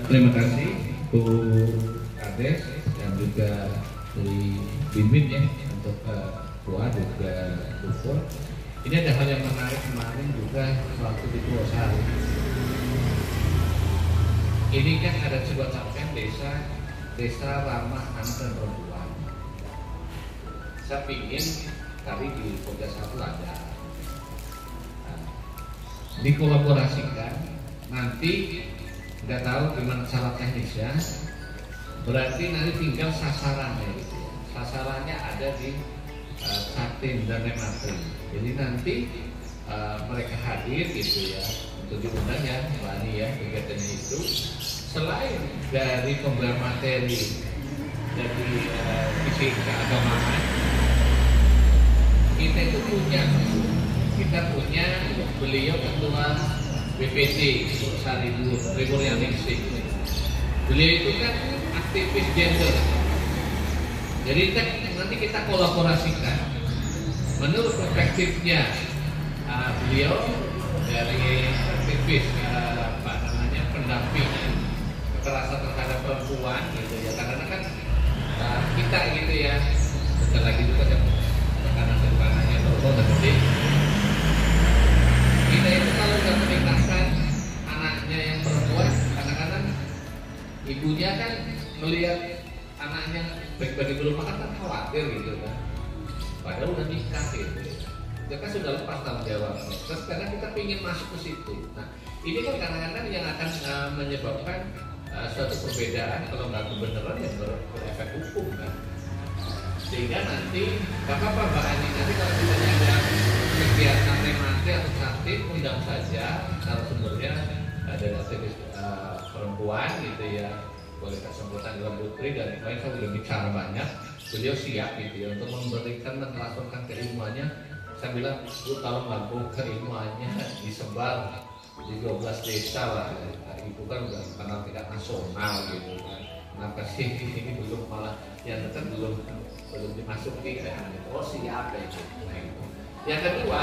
Terima kasih Bu Kades dan juga dari Bimbing ya untuk Bu dan juga Bu Pur. Ini ada hal yang menarik kemarin juga waktu di Purwosari. Ini kan ada sebuah capaian desa ramah anak dan perempuan. Saya ingin tadi di Pokja 1 ada dikolaborasikan. Nanti nggak tahu gimana cara teknisnya. Berarti nanti tinggal sasarannya gitu. Sasarannya ada di Satin dan Rematri. Jadi nanti mereka hadir gitu ya untuk diundang ya Mbak Ani ya kegiatannya itu. Selain dari pembelajaran materi dari visi keagamaan, kita punya beliau ketua BPD Rimur Yaningsih. Beliau itu kan aktivis gender. Jadi nanti kita kolaborasikan menurut perspektifnya beliau dari aktivis pendamping kekerasan terhadap perempuan gitu ya, karena kan kita gitu ya bentar lagi juga tekanannya berubah gede. Kita itu kalau sudah menikahkan anaknya yang perempuan, kadang-kadang ibunya kan melihat anaknya baik-baik belum makan kan khawatir gitu kan, padahal udah nikah gitu ya. Dia kan sudah lepas tanggung jawabnya. Terus karena kita ingin masuk ke situ. Nah, ini kan kadang-kadang yang akan menyebabkan suatu perbedaan kalau nggak kebenaran ya berefek hukum kan. Sehingga nanti nggak apa-apa Mbak Ani, nanti kalau misalnya ada kegiatan remate atau sakit undang saja narasumbernya dari aktivis perempuan gitu ya, boleh kesempatan dengan Putri dan lain. Saya sudah bicara banyak, beliau siap gitu ya untuk memberikan mentransferkan keilmuannya. Saya bilang, lu kalau mampu keilmuannya disebar di 12 desa lah. Ibu kan udah kenal tingkat nasional gitu kan. Kenapa sih ini belum, malah yang dekat belum dimasuki kan? Oh siapa itu? Nah, itu. Yang kedua,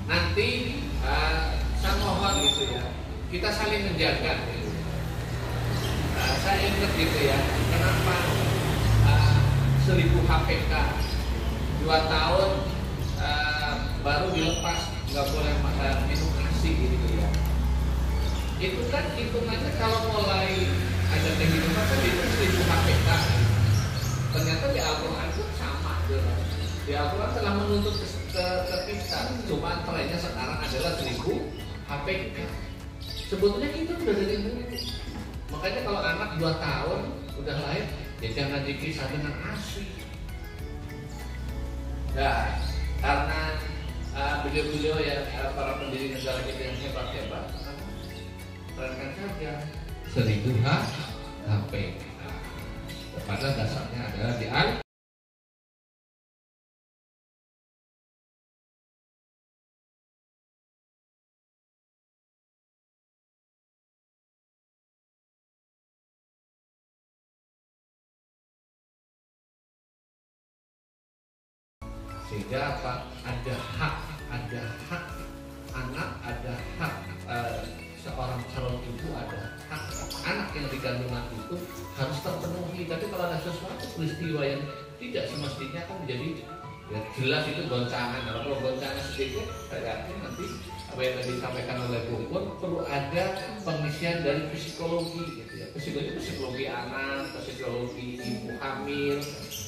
nanti saya mohon gitu ya, kita saling menjaga gitu. Saya ingat gitu ya, kenapa 1000 HPK 2 tahun baru dilepas, nggak boleh minum ASI gitu ya. Itu kan hitungannya kalau mulai ada kehidupan kan itu 1000 HPK. Ternyata di Al-Quran itu sama gitu. Di Al-Quran telah menuntut ke kita, cuma trennya sekarang adalah 1000 HPK. Sebetulnya itu udah dari dulu. Makanya kalau anak 2 tahun udah lahir, ya jangan dipisah dengan ASI. Nah, karena beliau-beliau ya para pendiri negara kita yang hebat-hebat, terangkan saja 1000 HPK. Pada dasarnya adalah di sehingga apa? Ada hak anak, ada hak seorang calon ibu, ada hak anak yang dikandungan itu harus terpenuhi. Tapi kalau ada sesuatu peristiwa yang tidak semestinya kan menjadi ya, jelas itu goncangan. Kalau goncangan sedikit, saya yakin nanti apa yang tadi disampaikan oleh Bu Pun perlu ada pengisian dari psikologi gitu ya. Psikologi anak, psikologi ibu hamil,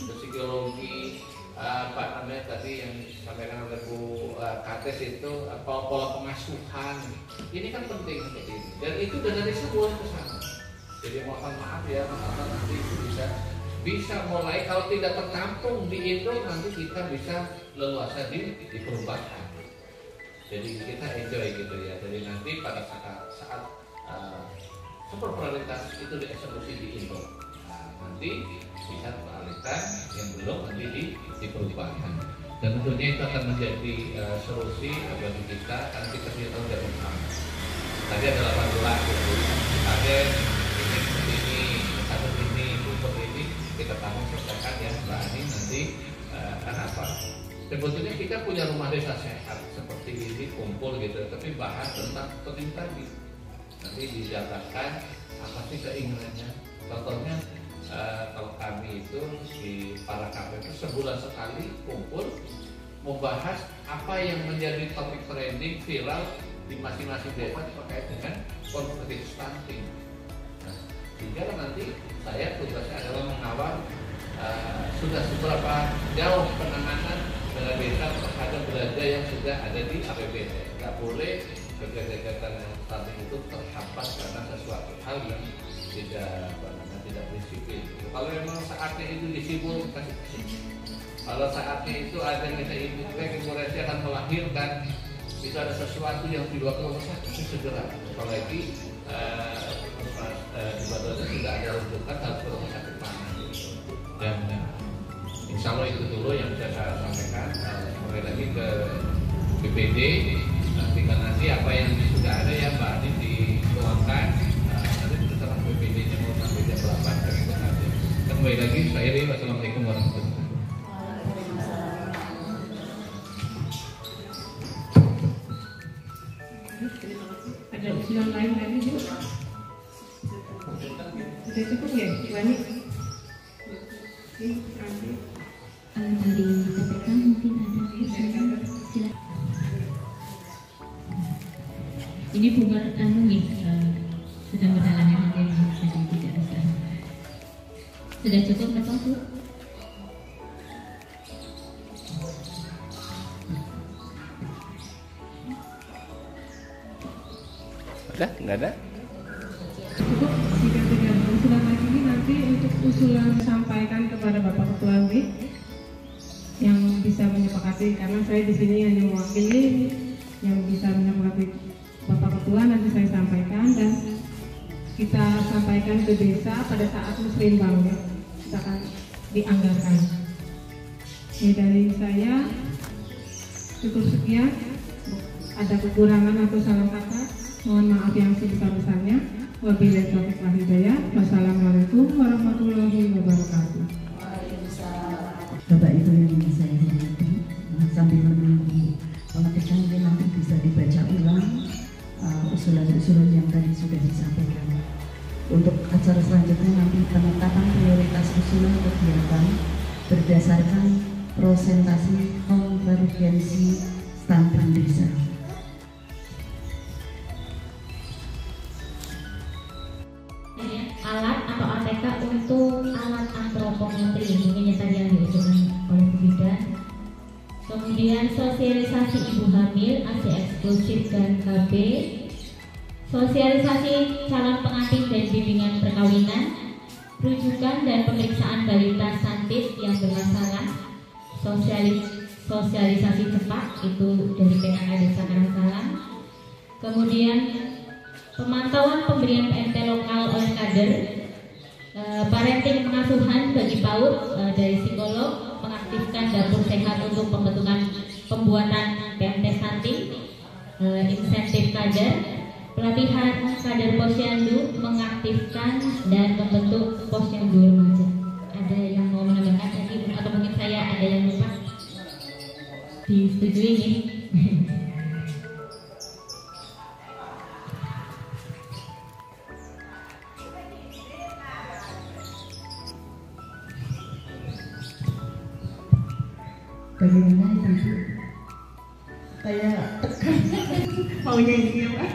psikologi apa namanya tadi yang disampaikan oleh Bu Kates itu pola pengasuhan. Ini kan penting seperti ini, dan itu dari sebuah kesana. Jadi mohon maaf ya, nanti itu bisa mulai kalau tidak tertampung di Indo, nanti kita bisa leluasa di perubahan. Jadi kita enjoy gitu ya. Jadi nanti pada saat super prioritas itu dieksekusi di Indo, nanti bisa teralihkan yang belum nanti di perubahan. Dan tentunya itu akan menjadi solusi bagi kita karena kita sudah tahu dari bersama. Tadi ada 18 gitu. Ada ini seperti ini, satu ini, buku ini kita tanggung selesaikan ya Mbak Ani nanti kan apa? Sebetulnya kita punya rumah desa sehat seperti ini kumpul gitu, tapi bahas tentang seperti tadi. Nanti dijagakan apa sih keinginannya. Contohnya kalau kami itu di para KPP sebulan sekali kumpul membahas apa yang menjadi topik trending viral di masing-masing desa terkait dengan konflik stunting. Nah, sehingga nanti saya tugasnya adalah mengawal sudah seberapa jauh penanganan dengan desa terhadap belanja yang sudah ada di APBD. Nggak boleh kegiatan stunting itu terhambat karena sesuatu hal yang tidak prinsipil. Kalau memang saatnya itu disibul, kasih. Kalau saatnya itu ada kita ibu Resi akan melahirkan, itu ada sesuatu yang di luar rumah sakit segera. Apalagi di Badosa tidak ada rujukan harus ke rumah sakit mana. Dan insya Allah itu dulu yang bisa saya sampaikan. Mulai lagi ke BPD, tinggal nanti apa yang sudah ada ya Mbak Ani dituangkan. BPD-nya mau sampai jam 8 kan itu saja. Kembali lagi, saya Iri. Wassalamualaikum warahmatullahi wabarakatuh. Ada usulan lain lagi Bu? Sudah cukup ya, Wani? Dari KPK mungkin ada usulan. Silakan. Ini bukan sedang berjalan yang jadi tidak bisa. Sudah cukup atau Bu? Ada? Nggak ada? Cukup jika tidak ada usulan lagi nanti untuk usulan sampaikan kepada Bapak Ketua MB yang bisa menyepakati, karena saya di sini hanya mewakili yang bisa menyepakati Bapak Ketua, nanti saya sampaikan dan kita sampaikan ke desa pada saat muslimbang ya, kita akan dianggarkan. Dari saya cukup sekian. ada kekurangan atau salah kata, mohon maaf yang sebesar-besarnya. Wabillahi taufiq wal hidayah. Wassalamualaikum warahmatullahi wabarakatuh. Bapak Ibu yang saya hormati, sambil menunggu pengetikan ini nanti bisa dibaca ulang usulan-usulan yang tadi sudah disampaikan. Untuk acara selanjutnya nanti penetapan prioritas usulan kegiatan berdasarkan presentasi konvergensi stunting desa. Alat atau ATK untuk alat antropometri, mungkin tadi yang diusulkan oleh Bu Bidan. Kemudian sosialisasi ibu hamil, ASI eksklusif dan KB, sosialisasi calon pengantin dan bimbingan perkawinan, rujukan dan pemeriksaan balita stunting yang bermasalah, sosialisasi cepat itu dari PKK Desa Karangsalam. Kemudian pemantauan pemberian PMT lokal oleh kader, parenting pengasuhan bagi PAUD dari psikolog, mengaktifkan dapur sehat untuk pembuatan PMT stunting, insentif kader, pelatihan kader posyandu, mengaktifkan dan membentuk posyandu remaja. Ada yang mau menambahkan tadi atau mungkin saya ada yang lupa? Disetujui ini? Bagaimana Ibu? Saya tekan maunya ini ya Pak.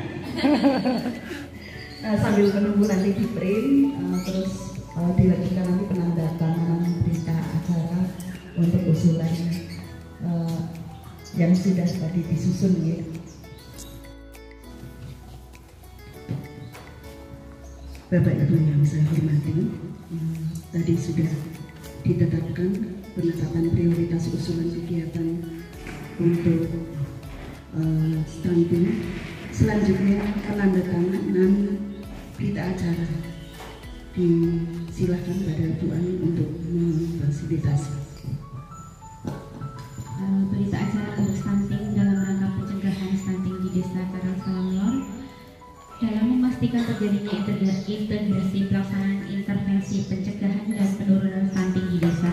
Sambil menunggu nanti di print, terus dilanjutkan nanti penandatanganan berita acara untuk usulan yang sudah tadi disusun ya. Bapak Ibu yang saya hormati, tadi sudah ditetapkan penetapan prioritas usulan kegiatan untuk stunting. Selanjutnya penandatanganan berita acara. Silakan pada Bu Ani untuk memfasilitasi. Berita acara untuk stunting dalam rangka pencegahan stunting di Desa Karangsalam Lor dalam memastikan terjadinya integrasi pelaksanaan intervensi pencegahan dan penurunan stunting di desa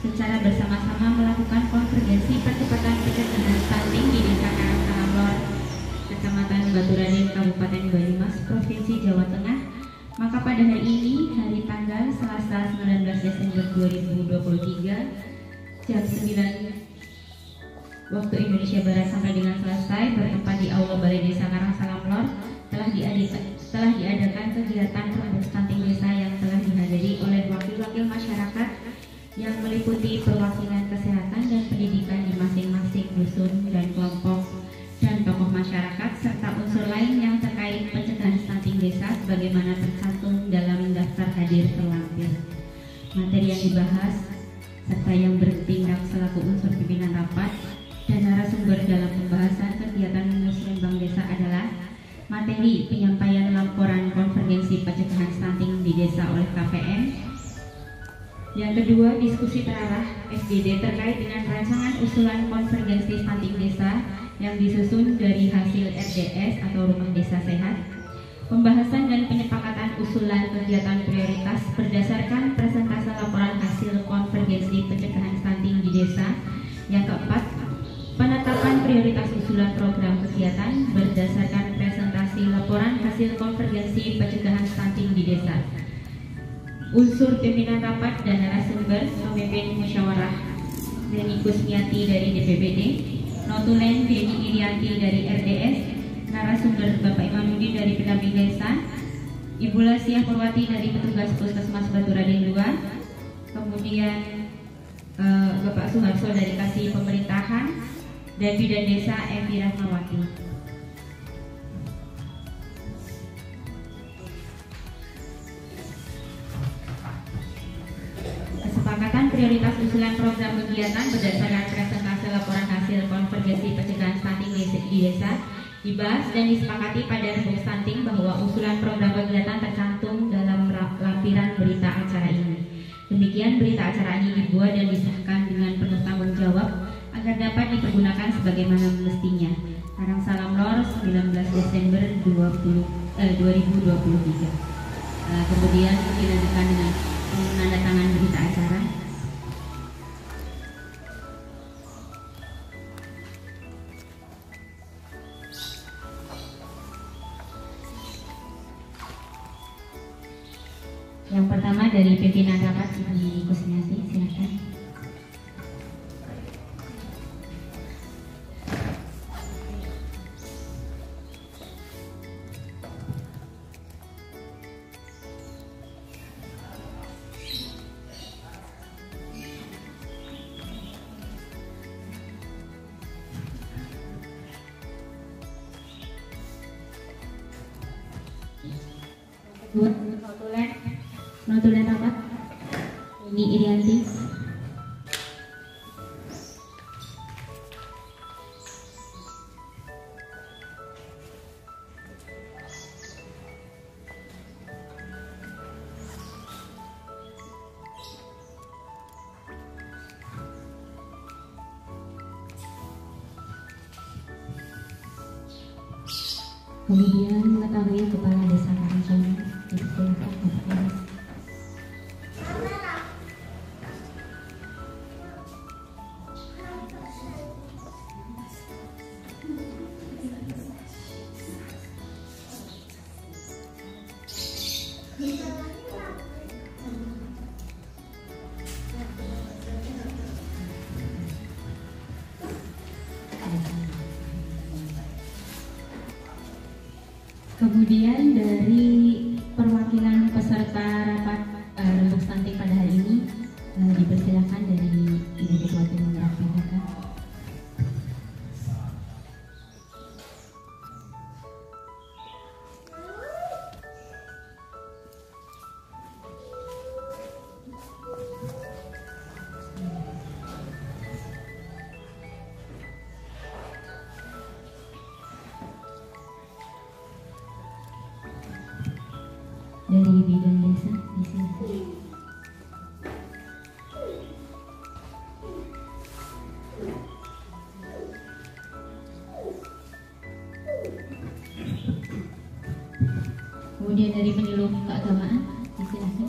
secara bersama-sama melakukan konvergensi percepatan pencegahan stunting di Desa Karangsalam Lor, Kecamatan Baturading, Kabupaten Banyumas, Provinsi Jawa Tengah. Maka pada hari ini, hari tanggal Selasa 19 Desember 2023, jam 9 waktu Indonesia Barat sampai dengan selesai, bertempat di Aula Balai Desa Karangsalam Lor, telah diadakan kegiatan terhadap stunting desa yang telah dihadiri oleh wakil-wakil masyarakat yang meliputi perwakilan kesehatan dan pendidikan di masing-masing dusun dan kelompok dan tokoh masyarakat serta unsur lain yang terkait pencegahan stunting desa sebagaimana tercantum dalam daftar hadir terlampir. Materi yang dibahas serta yang bertindak selaku unsur pimpinan rapat dan narasumber dalam pembahasan kegiatan Muslimbang Desa adalah materi penyampaian laporan konvergensi pencegahan stunting di desa oleh KPM. Yang kedua, diskusi terarah FGD terkait dengan rancangan usulan konvergensi stunting desa yang disusun dari hasil RDS atau Rumah Desa Sehat. Pembahasan dan penyepakatan usulan kegiatan prioritas berdasarkan presentase laporan hasil konvergensi pencegahan stunting di desa. Yang keempat, penetapan prioritas usulan program kegiatan berdasarkan presentasi laporan hasil konvergensi pencegahan stunting di desa. Unsur pimpinan rapat dan narasumber pemimpin musyawarah Deni Kusmiati dari DPBD, notulen Deni Irianti dari RDS, narasumber Bapak Imanuddin dari pendamping desa, Ibu Lasiah Purwati dari petugas Puskesmas Baturading 2, kemudian Bapak Suharso dari Kasih Pemerintahan, dan Bidan Desa Evi Rahmawati. Kesepakatan prioritas usulan program kegiatan berdasarkan presentase laporan hasil konvergensi pencegahan stunting di desa dibahas dan disepakati pada rembuk stunting bahwa usulan program kegiatan tercantum dalam lampiran berita acara ini. Demikian berita acara ini dibuat dan disahkan dengan penuh tanggung jawab agar dapat dipergunakan sebagaimana mestinya. Karangsalam Lor 19 Desember 2023. Kemudian dilanjutkan dengan penandatangan berita acara. Yang pertama dari pimpinan rapat Ibu Kusmiati, silakan. Kedua, notulen rapat ini Irianti. Kemudian mengetahui Kepala Desa Karangsono, dipersilakan Bapak Enes. Kemudian dari perwakilan peserta rapat rembuk stunting pada hari ini dipersilakan dari Ibu Ketua Tim Penggerak PKK. Dari bidang desa di sini. Kemudian dari penyuluh keagamaan, silakan.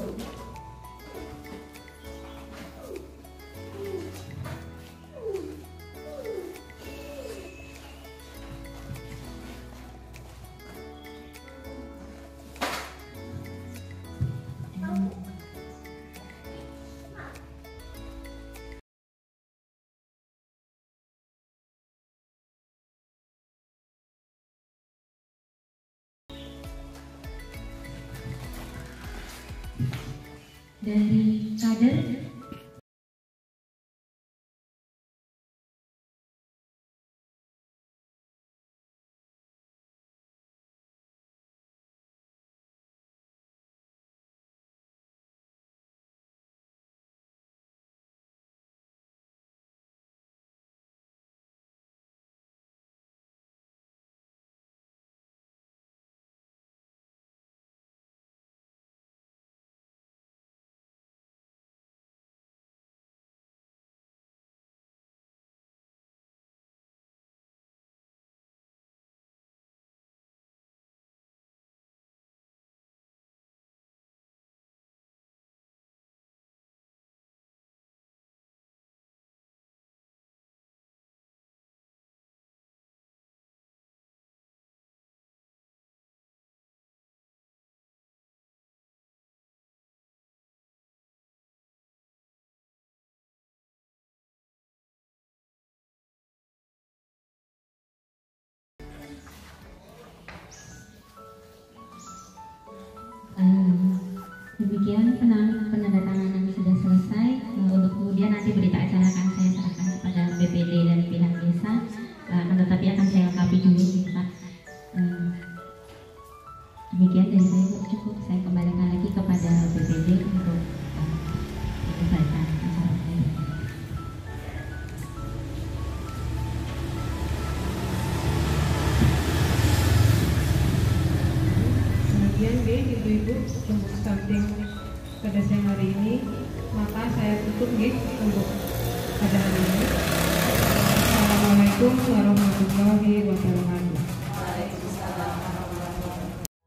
Dari kader demikian penandatanganan sudah selesai. Untuk kemudian nanti berita acara akan saya serahkan kepada BPD dan pihak desa, tetapi akan saya lengkapi dulu Pak. Demikian dari saya cukup. Saya kembalikan lagi kepada BPD untuk membaca acara saya. Kemudian B, ibu-ibu untuk stunting pada siang hari ini, maka saya tutup untuk pada hari ini. Assalamualaikum warahmatullahi wabarakatuh. Waalaikumsalam warahmatullahi wabarakatuh.